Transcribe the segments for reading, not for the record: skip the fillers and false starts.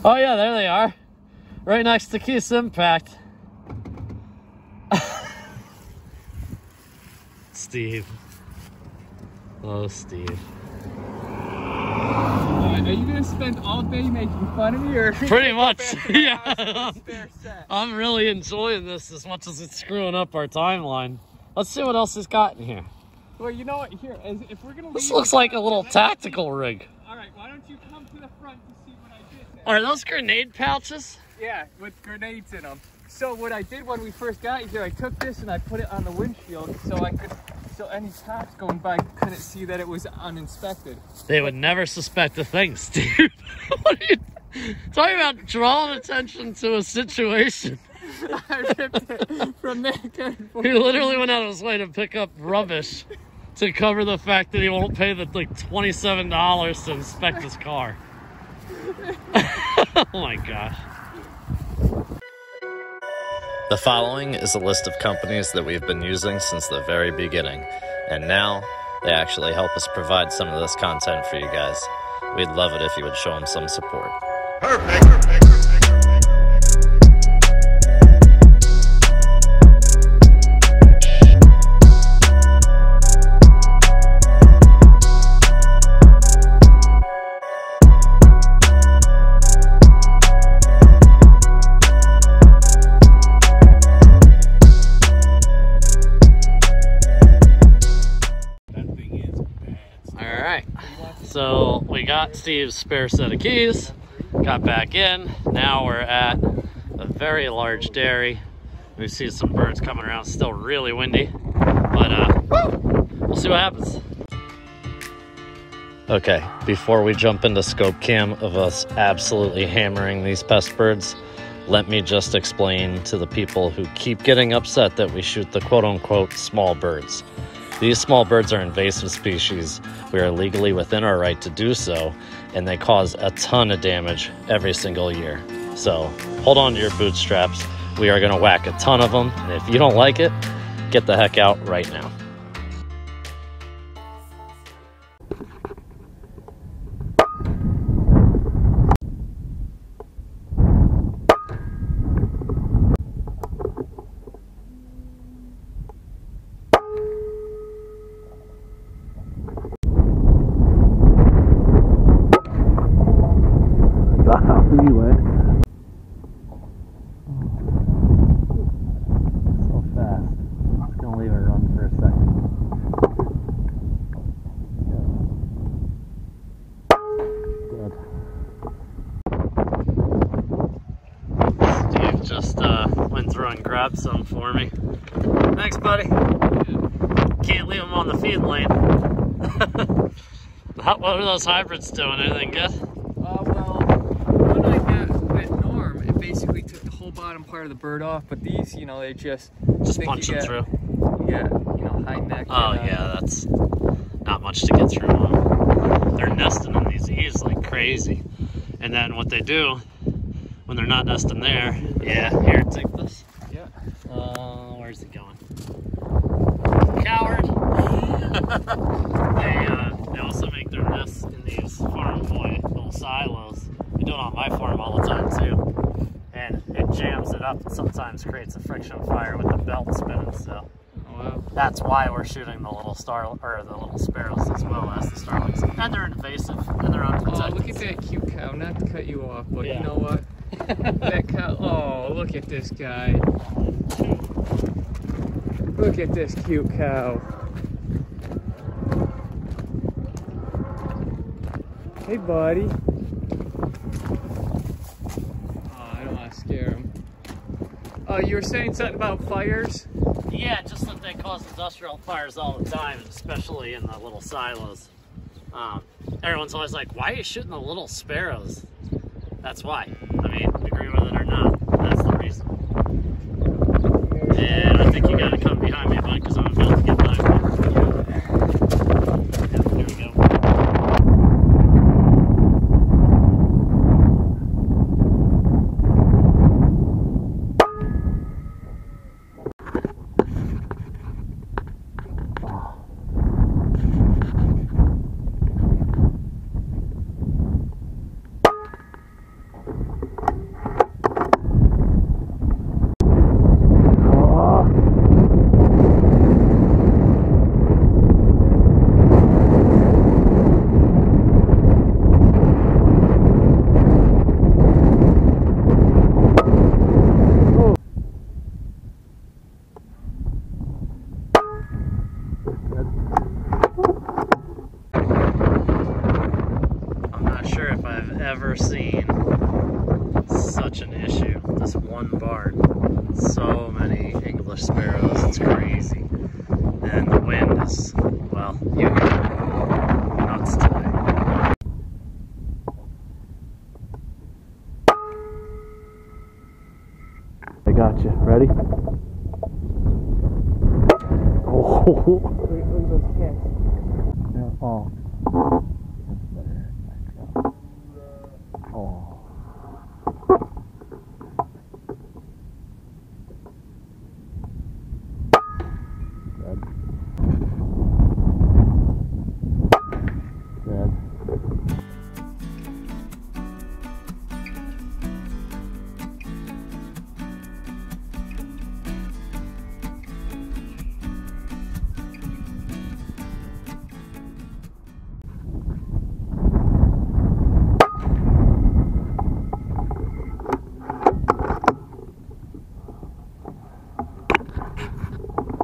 Oh yeah, there they are. Right next to Keith's impact. Steve. Oh, Steve. Are you gonna spend all day making fun of me, or pretty much? Yeah. I'm really enjoying this as much as it's screwing up our timeline. Let's see what else he's got in here. Well, you know what? Here, if we're gonna. This looks like a little tactical rig. All right, why don't you come to the front to see what I did there? Are those grenade pouches? Yeah, with grenades in them. So what I did when we first got here, I took this and I put it on the windshield so any cops going by couldn't see that it was uninspected. They would never suspect a thing, Steve. What are you talking about? Drawing attention to a situation. I ripped it from there. He literally went out of his way to pick up rubbish to cover the fact that he won't pay the like $27 to inspect his car. Oh my gosh. The following is a list of companies that we've been using since the very beginning, and now they actually help us provide some of this content for you guys. We'd love it if you would show them some support. Perfect. So we got Steve's spare set of keys, got back in. Now we're at a very large dairy. We see some birds coming around, still really windy, but we'll see what happens. Okay, before we jump into scope cam of us absolutely hammering these pest birds, let me just explain to the people who keep getting upset that we shoot the quote-unquote small birds. These small birds are invasive species. We are legally within our right to do so, and they cause a ton of damage every single year. So hold on to your bootstraps. We are gonna whack a ton of them, and if you don't like it, get the heck out right now. Grab some for me. Thanks, buddy. Can't leave them on the feed lane. What are those hybrids doing? Anything good? Well, when I got with Norm, it basically took the whole bottom part of the bird off, but these, you know, they just punching through. Yeah, you know, high neck. Oh yeah, that's not much to get through on. They're nesting in these eaves like crazy, and then what they do when they're not nesting there, yeah, here, take this. Where's it going? Coward! They also make their nests in these farm boy little silos. We do it on my farm all the time too. And it jams it up and sometimes creates a friction fire with the belt spinning, so. Wow. That's why we're shooting the little the little sparrows as well as the starlings. And they're invasive and they're unprotected. Oh, look at that cute cow. Not to cut you off, but yeah. You know what? That cow. Oh, look at this guy. Look at this cute cow. Hey, buddy. Oh, I don't want to scare him. Oh, you were saying something about fires? Yeah, just that they cause industrial fires all the time, especially in the little silos. Everyone's always like, why are you shooting the little sparrows? That's why. I mean, agree with it or not, that's the reason. And I think you gotta come behind me, bud, because I'm about to get back. Yeah, here we go. such an issue. This one barn, so many English sparrows, it's crazy. And the wind is, well, you hear it, nuts today. I got you. Ready? Oh. Look at those cats. Yeah, oh. Oh. Dead. Dead.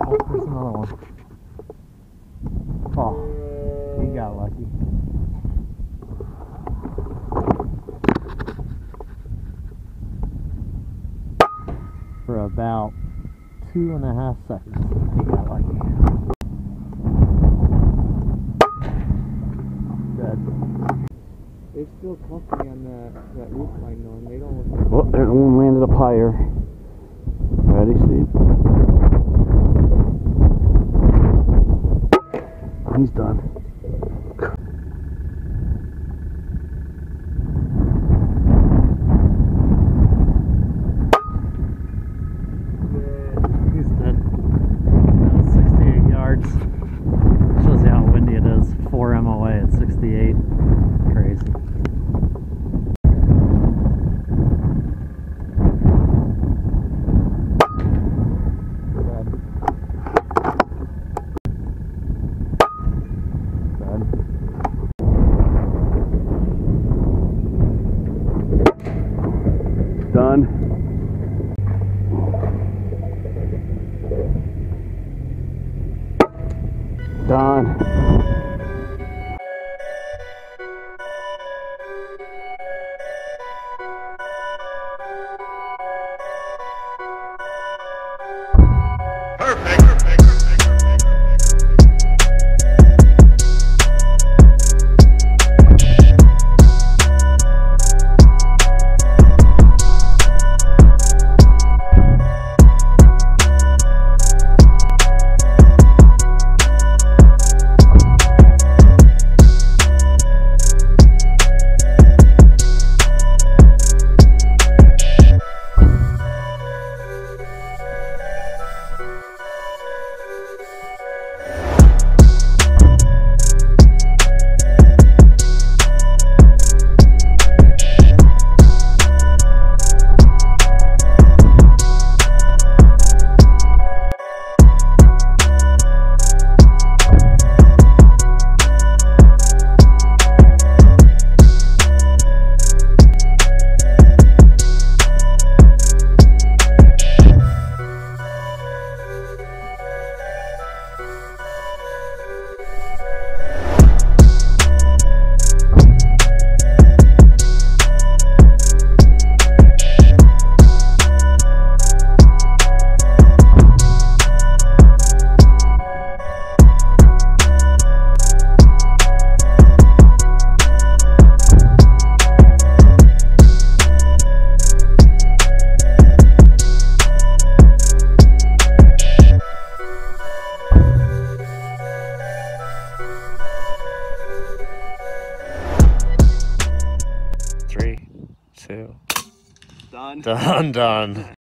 Oh, there's another one. Oh, he got lucky. For about 2.5 seconds, he got lucky. Dead. They're still comfy on that roof line though, and they don't look like... Oh, there's one landed up higher. Ready, Steve? He's done. He's dead. That was 68 yards. Shows you how windy it is. 4 MOA at 68. Crazy. Done. Done. Done.